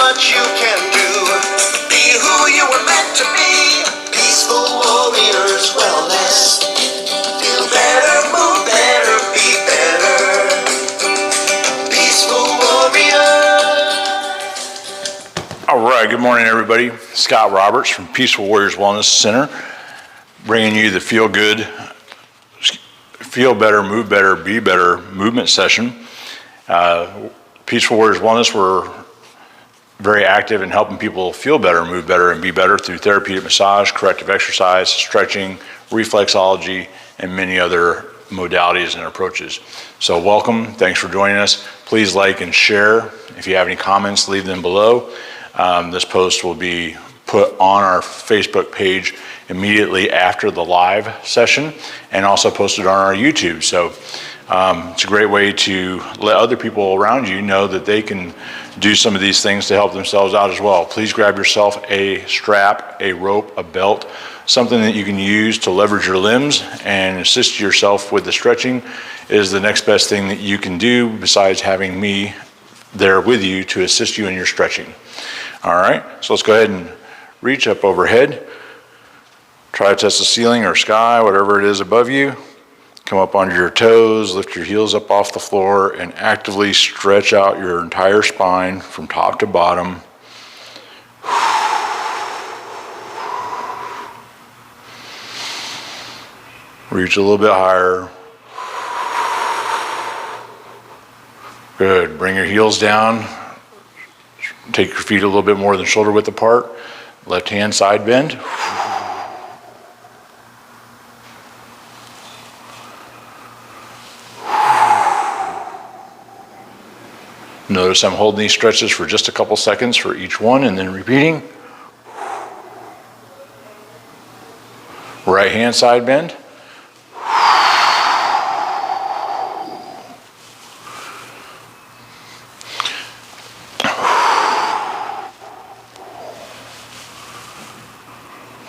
much you can do. Be who you were meant to be. Peaceful Warriors Wellness. Feel better, move better, be better. Peaceful Warriors. All right, good morning, everybody. Scott Roberts from Peaceful Warriors Wellness Center, bringing you the Feel Good, Feel Better, Move Better, Be Better movement session. Peaceful Warriors Wellness, we're very active in helping people feel better, move better, and be better through therapeutic massage, corrective exercise, stretching, reflexology, and many other modalities and approaches. So welcome, thanks for joining us. Please like and share. If you have any comments, leave them below. This post will be put on our Facebook page immediately after the live session and also posted on our YouTube. So it's a great way to let other people around you know that they can do some of these things to help themselves out as well. Please grab yourself a strap, a rope, a belt, something that you can use to leverage your limbs and assist yourself with the stretching is the next best thing that you can do besides having me there with you to assist you in your stretching. All right, so let's go ahead and reach up overhead. Try to touch the ceiling or sky, whatever it is above you. Come up onto your toes, lift your heels up off the floor, and actively stretch out your entire spine from top to bottom. Reach a little bit higher. Good. Bring your heels down. Take your feet a little bit more than shoulder width apart. Left hand side bend. Notice I'm holding these stretches for just a couple seconds for each one and then repeating. Right hand side bend.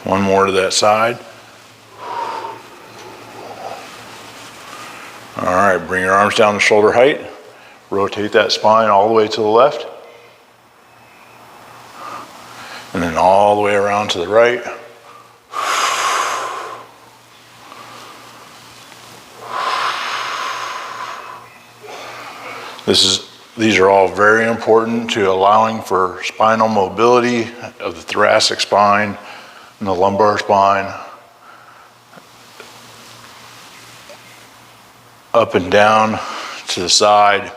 One more to that side. All right, bring your arms down to shoulder height. Rotate that spine all the way to the left. And then all the way around to the right. These are all very important to allowing for spinal mobility of the thoracic spine and the lumbar spine. Up and down to the side,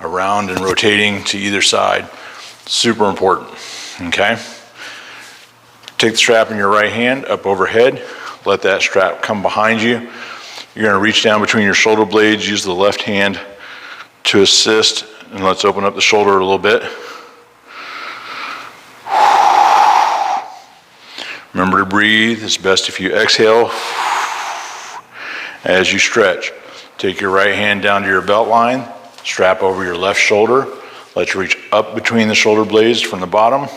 around and rotating to either side. Super important, okay? Take the strap in your right hand up overhead. Let that strap come behind you. You're gonna reach down between your shoulder blades, use the left hand to assist, and let's open up the shoulder a little bit. Remember to breathe. It's best if you exhale as you stretch. Take your right hand down to your belt line, strap over your left shoulder. Let's reach up between the shoulder blades from the bottom.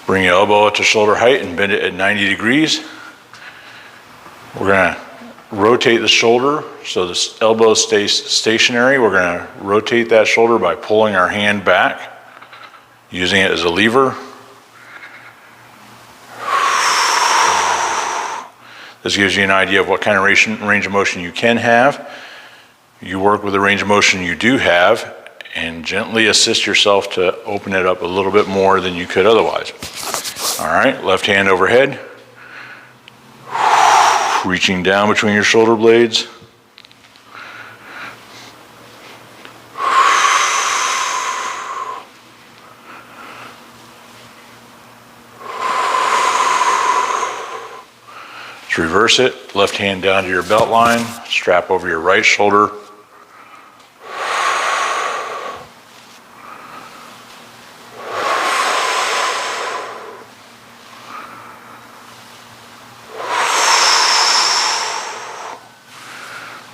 Bring your elbow up to shoulder height and bend it at 90 degrees. We're gonna rotate the shoulder so the elbow stays stationary. We're gonna rotate that shoulder by pulling our hand back, using it as a lever. This gives you an idea of what kind of range of motion you can have. You work with the range of motion you do have and gently assist yourself to open it up a little bit more than you could otherwise. All right, left hand overhead. Reaching down between your shoulder blades. Let's reverse it. Left hand down to your belt line. Strap over your right shoulder.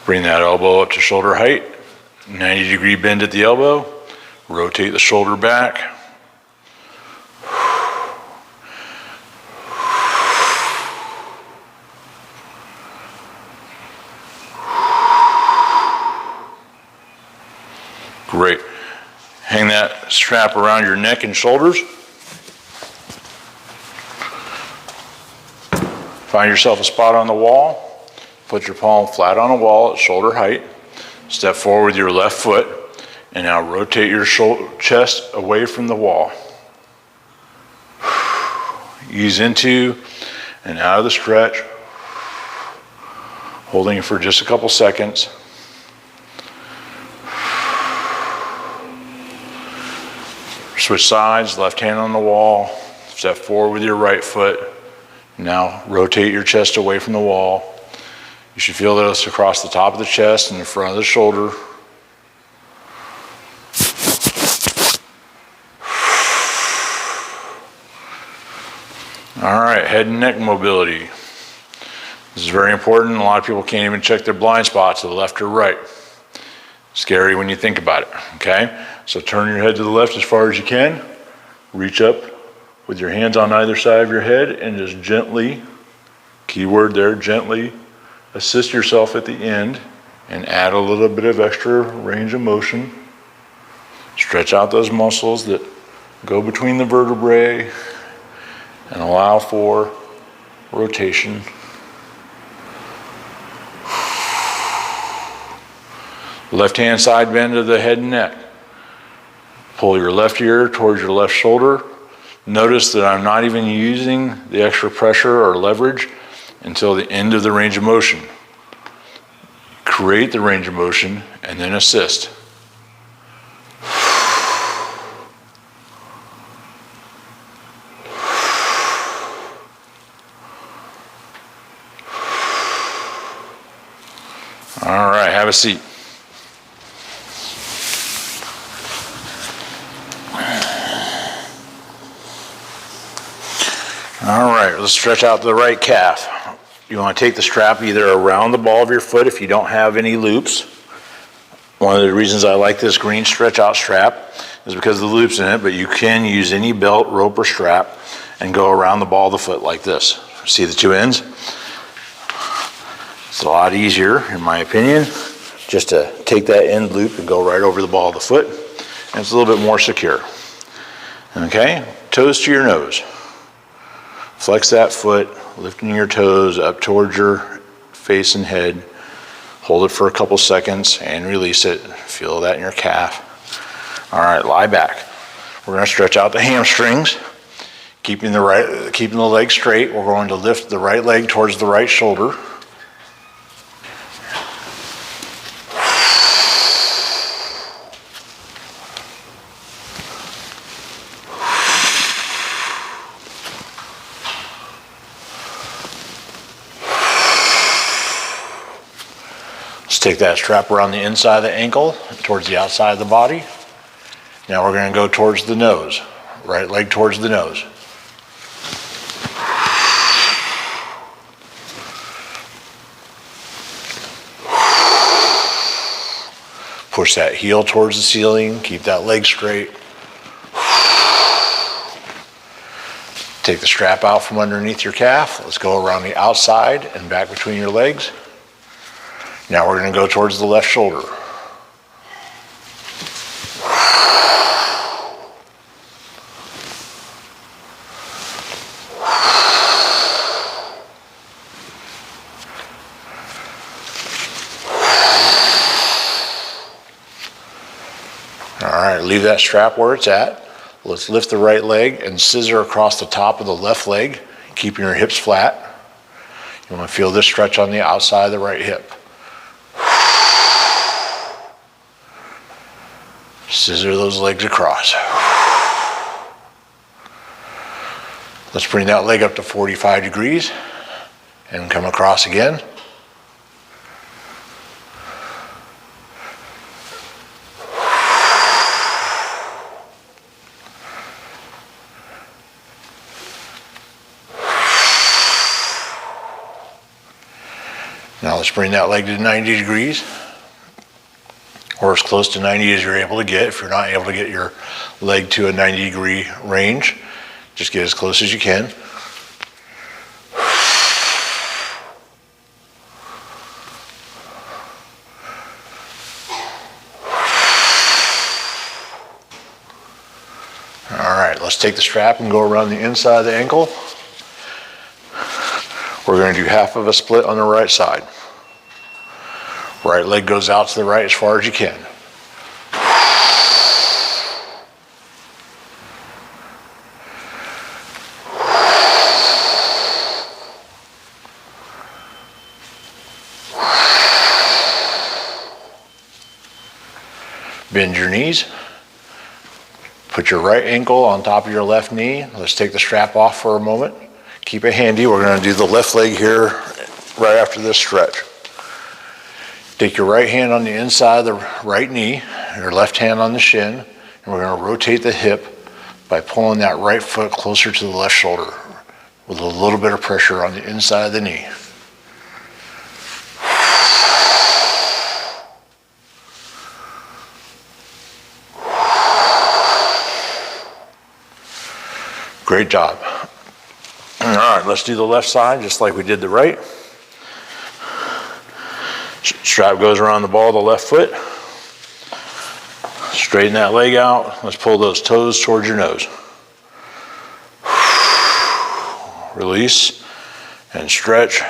Bring that elbow up to shoulder height, 90-degree bend at the elbow, rotate the shoulder back. Great. Hang that strap around your neck and shoulders. Find yourself a spot on the wall. Put your palm flat on the wall at shoulder height. Step forward with your left foot, and now rotate your chest away from the wall. Ease into and out of the stretch, holding it for just a couple seconds. Switch sides, left hand on the wall. Step forward with your right foot. Now rotate your chest away from the wall. You should feel this across the top of the chest and the front of the shoulder. All right, head and neck mobility. This is very important. A lot of people can't even check their blind spot to the left or right. Scary when you think about it, okay? So turn your head to the left as far as you can. Reach up with your hands on either side of your head and just gently, keyword there, gently assist yourself at the end and add a little bit of extra range of motion. Stretch out those muscles that go between the vertebrae and allow for rotation. Left hand side bend of the head and neck. Pull your left ear towards your left shoulder. Notice that I'm not even using the extra pressure or leverage until the end of the range of motion. Create the range of motion and then assist. All right, have a seat. All right, let's stretch out the right calf. You want to take the strap either around the ball of your foot if you don't have any loops. One of the reasons I like this green stretch out strap is because of the loops in it, but you can use any belt, rope, or strap and go around the ball of the foot like this. See the two ends? It's a lot easier, in my opinion, just to take that end loop and go right over the ball of the foot, and it's a little bit more secure. Okay, toes to your nose. Flex that foot, lifting your toes up towards your face and head. Hold it for a couple seconds and release it. Feel that in your calf. All right, lie back. We're going to stretch out the hamstrings, keeping the leg straight. We're going to lift the right leg towards the right shoulder. Take that strap around the inside of the ankle towards the outside of the body. Now we're going to go towards the nose. Right leg towards the nose. Push that heel towards the ceiling. Keep that leg straight. Take the strap out from underneath your calf. Let's go around the outside and back between your legs. Now we're going to go towards the left shoulder. All right, leave that strap where it's at. Let's lift the right leg and scissor across the top of the left leg, keeping your hips flat. You want to feel this stretch on the outside of the right hip. Scissor those legs across. Let's bring that leg up to 45 degrees and come across again. Now let's bring that leg to 90 degrees. Or as close to 90 as you're able to get. If you're not able to get your leg to a 90-degree range, just get as close as you can. take the strap and go around the inside of the ankle. We're going to do half of a split on the right side. Right leg goes out to the right as far as you can. Bend your knees. Put your right ankle on top of your left knee. Let's take the strap off for a moment. Keep it handy. We're going to do the left leg here right after this stretch. Take your right hand on the inside of the right knee, your left hand on the shin, and we're going to rotate the hip by pulling that right foot closer to the left shoulder with a little bit of pressure on the inside of the knee. Great job. All right, let's do the left side just like we did the right. Strap goes around the ball of the left foot. Straighten that leg out. Let's pull those toes towards your nose. Release and stretch.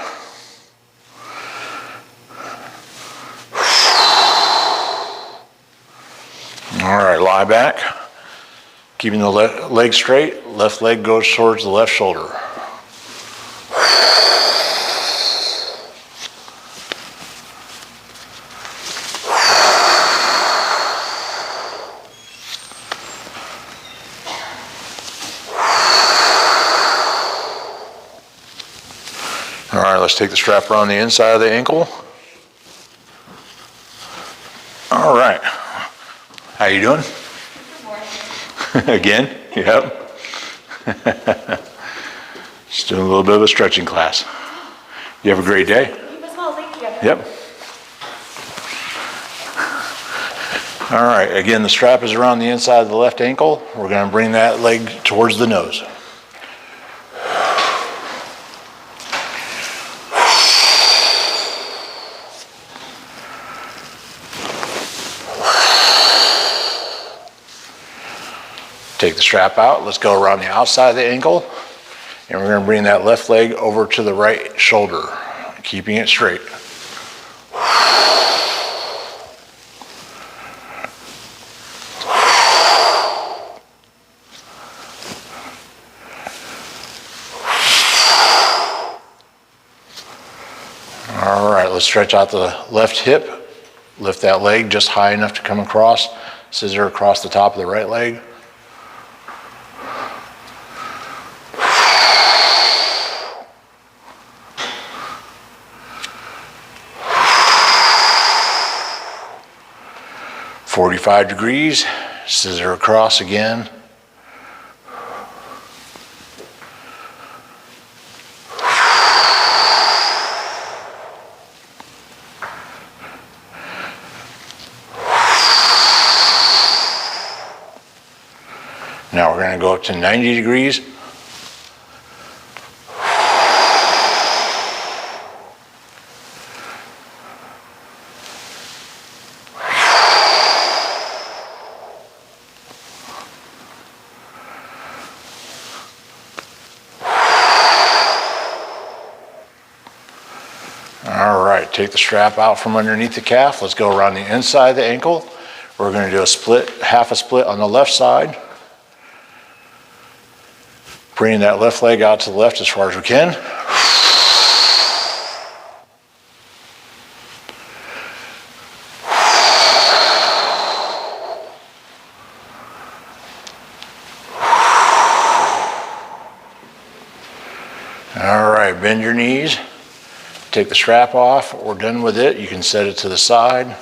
All right, lie back. Keeping the leg straight, left leg goes towards the left shoulder. All right, let's take the strap around the inside of the ankle. All right, how you doing? Again? Yep. Just doing a little bit of a stretching class. You have a great day. You as well, thank you. Yep. All right, again, the strap is around the inside of the left ankle. We're going to bring that leg towards the nose. Take the strap out. Let's go around the outside of the ankle, and we're going to bring that left leg over to the right shoulder, keeping it straight. All right, let's stretch out the left hip. Lift that leg just high enough to come across. Scissor across the top of the right leg. .45 degrees, scissor across again. Now we're going to go up to 90 degrees. All right, take the strap out from underneath the calf. Let's go around the inside of the ankle. We're going to do a split, half a split on the left side. Bringing that left leg out to the left as far as we can. All right, bend your knees. Take the strap off. We're done with it. You can set it to the side.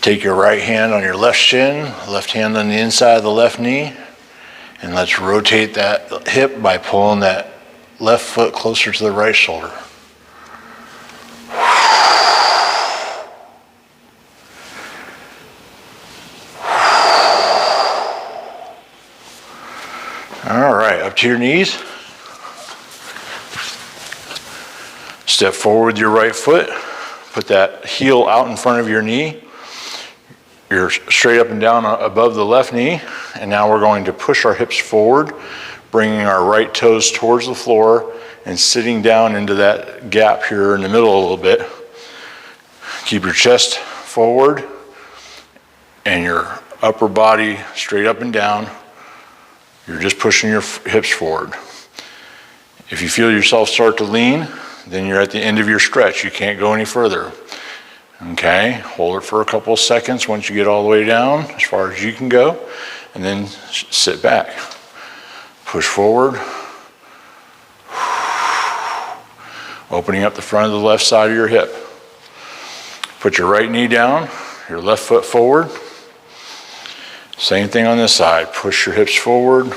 Take your right hand on your left shin, left hand on the inside of the left knee, and let's rotate that hip by pulling that left foot closer to the right shoulder. All right, up to your knees. Step forward with your right foot. Put that heel out in front of your knee. You're straight up and down above the left knee, and now we're going to push our hips forward, bringing our right toes towards the floor and sitting down into that gap here in the middle a little bit. Keep your chest forward and your upper body straight up and down. You're just pushing your hips forward. If you feel yourself start to lean, then you're at the end of your stretch. You can't go any further. Okay, hold it for a couple of seconds once you get all the way down, as far as you can go, and then sit back. Push forward. Opening up the front of the left side of your hip. Put your right knee down, your left foot forward. Same thing on this side. Push your hips forward.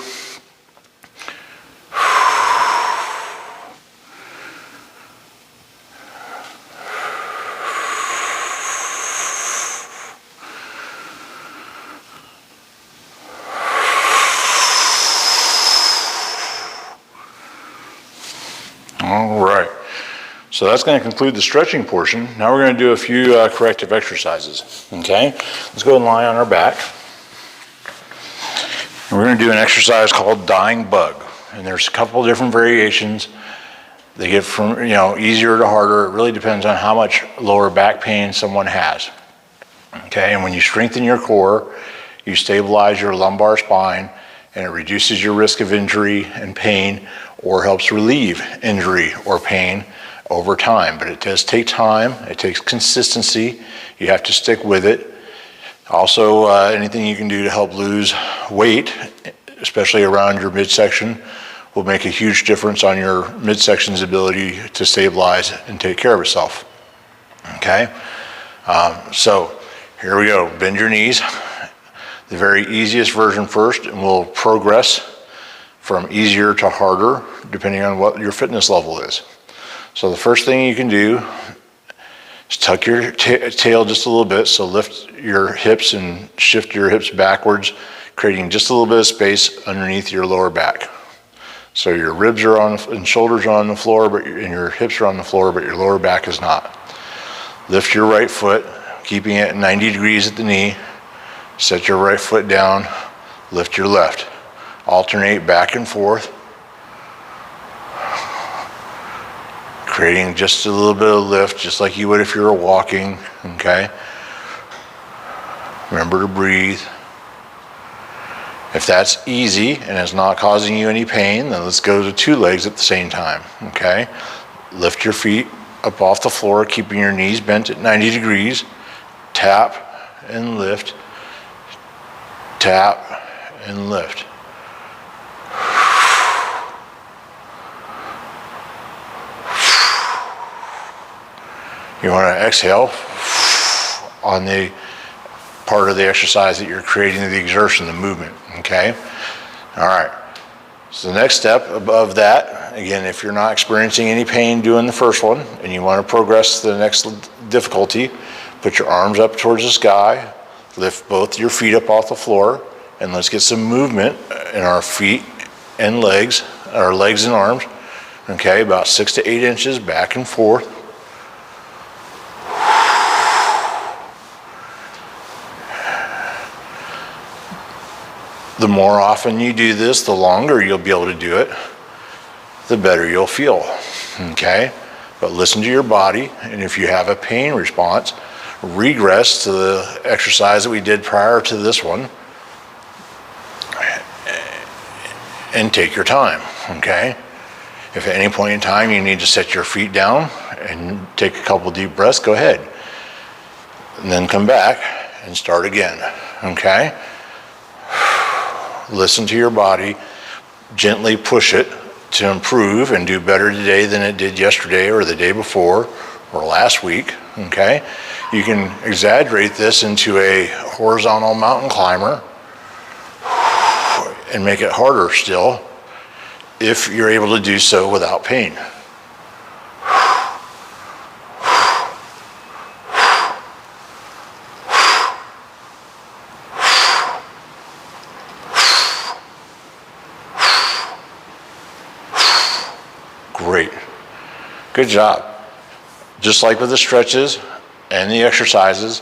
All right. So that's going to conclude the stretching portion. Now we're going to do a few corrective exercises. Okay? Let's go and lie on our back. And we're going to do an exercise called dying bug. And there's a couple different variations. They get from easier to harder. It really depends on how much lower back pain someone has. Okay? And when you strengthen your core, you stabilize your lumbar spine, and it reduces your risk of injury and pain, or helps relieve injury or pain over time. But it does take time. It takes consistency. You have to stick with it. Also, anything you can do to help lose weight, especially around your midsection, will make a huge difference on your midsection's ability to stabilize and take care of itself. Okay? So here we go. Bend your knees. The very easiest version first, and we'll progress from easier to harder, depending on what your fitness level is. So the first thing you can do is tuck your tail just a little bit, so lift your hips and shift your hips backwards, creating just a little bit of space underneath your lower back. So your ribs are on and shoulders are on the floor, and your hips are on the floor, but your lower back is not. Lift your right foot, keeping it 90 degrees at the knee. Set your right foot down, lift your left. Alternate back and forth, creating just a little bit of lift, just like you would if you were walking, okay? Remember to breathe. If that's easy and it's not causing you any pain, then let's go to two legs at the same time, okay? Lift your feet up off the floor, keeping your knees bent at 90 degrees. Tap and lift. Tap and lift. You want to exhale on the part of the exercise that you're creating, the exertion, the movement, okay? All right. So the next step above that, again, if you're not experiencing any pain doing the first one and you want to progress to the next difficulty, put your arms up towards the sky, lift both your feet up off the floor, and let's get some movement in our feet and legs, our legs and arms, okay? About 6 to 8 inches back and forth. The more often you do this, the longer you'll be able to do it, the better you'll feel, okay? But listen to your body, and if you have a pain response, regress to the exercise that we did prior to this one, and take your time, okay? If at any point in time you need to set your feet down and take a couple deep breaths, go ahead. And then come back and start again, okay? Listen to your body, gently push it to improve and do better today than it did yesterday or the day before or last week, okay? You can exaggerate this into a horizontal mountain climber and make it harder still if you're able to do so without pain. Great. Good job. Just like with the stretches and the exercises,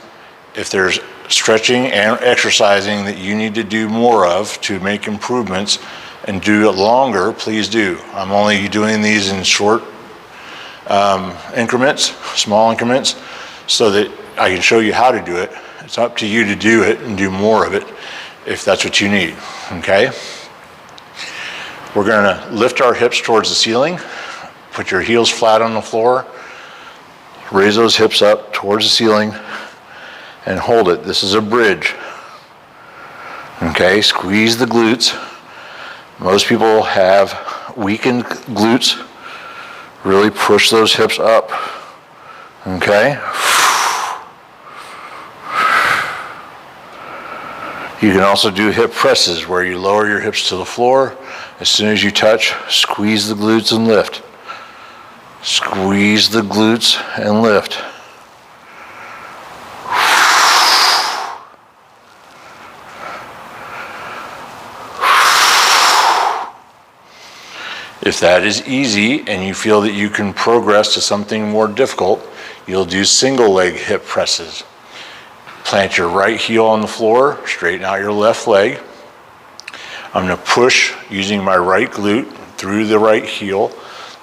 if there's stretching and exercising that you need to do more of to make improvements and do it longer, please do. I'm only doing these in short increments, small increments, so that I can show you how to do it. It's up to you to do it and do more of it if that's what you need, okay? We're gonna lift our hips towards the ceiling, put your heels flat on the floor, raise those hips up towards the ceiling, and hold it. This is a bridge, okay? Squeeze the glutes. Most people have weakened glutes. Really push those hips up, okay? You can also do hip presses where you lower your hips to the floor. As soon as you touch, squeeze the glutes and lift. Squeeze the glutes and lift. If that is easy and you feel that you can progress to something more difficult, you'll do single leg hip presses. Plant your right heel on the floor, straighten out your left leg. I'm going to push using my right glute through the right heel,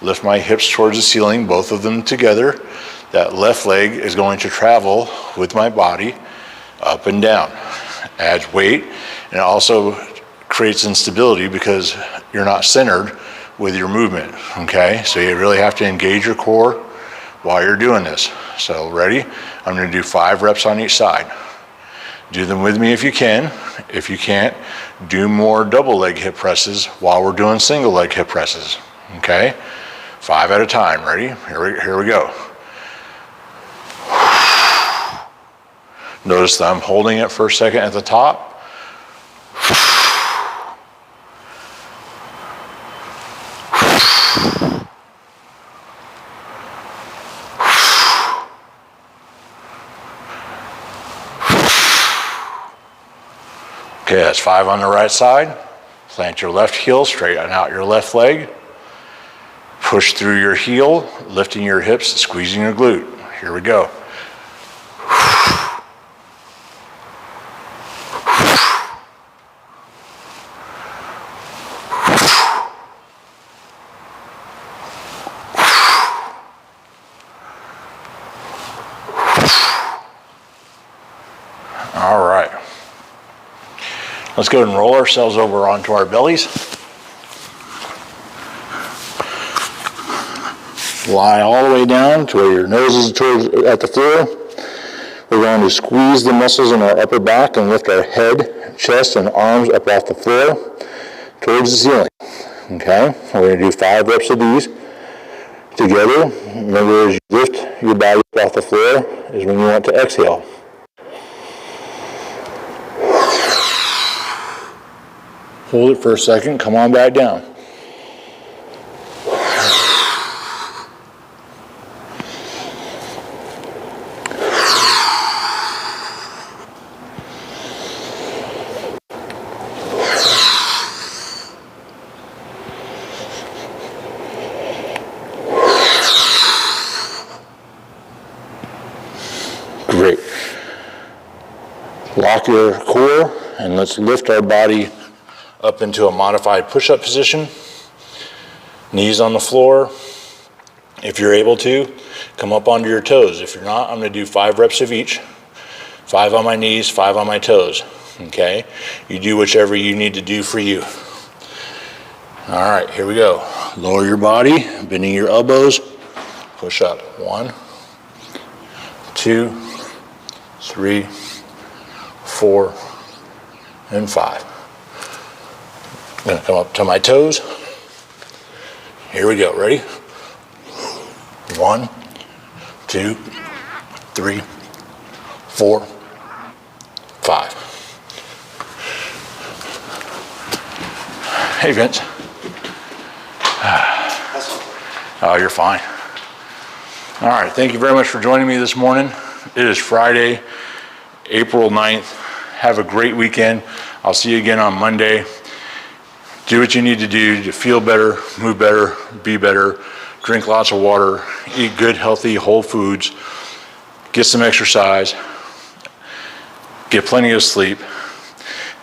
lift my hips towards the ceiling, both of them together. That left leg is going to travel with my body up and down. Adds weight, and it also creates instability because you're not centered with your movement, okay? So you really have to engage your core while you're doing this. So ready? I'm gonna do 5 reps on each side. Do them with me if you can. If you can't, do more double leg hip presses while we're doing single leg hip presses, okay? 5 at a time, ready? Here we go. Notice that I'm holding it for a second at the top. Okay, that's 5 on the right side. Plant your left heel, straighten out your left leg. Push through your heel, lifting your hips, squeezing your glute. Here we go. All right. Let's go ahead and roll ourselves over onto our bellies. Lie all the way down to where your nose is at the floor. We're going to squeeze the muscles in our upper back and lift our head, chest, and arms up off the floor towards the ceiling. Okay, we're going to do 5 reps of these together. Remember, as you lift your body up off the floor is when you want to exhale. Hold it for a second, come on back down. Great. Lock your core and let's lift our body up into a modified push-up position. Knees on the floor. If you're able to, come up onto your toes. If you're not, I'm going to do 5 reps of each. 5 on my knees, 5 on my toes. Okay? You do whichever you need to do for you. All right, here we go. Lower your body, bending your elbows. Push up. 1, 2, 3, 4, and 5. I'm going to come up to my toes. Here we go. Ready? 1, 2, 3, 4, 5. Hey, Vince. Oh, you're fine. All right. Thank you very much for joining me this morning. It is Friday, April 9th. Have a great weekend. I'll see you again on Monday. Do what you need to do to feel better, move better, be better, drink lots of water, eat good, healthy, whole foods, get some exercise, get plenty of sleep,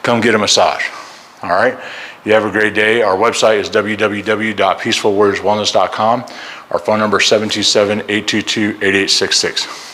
come get a massage. All right? You have a great day. Our website is www.peacefulwarriorswellness.com. Our phone number is 727-822-8866.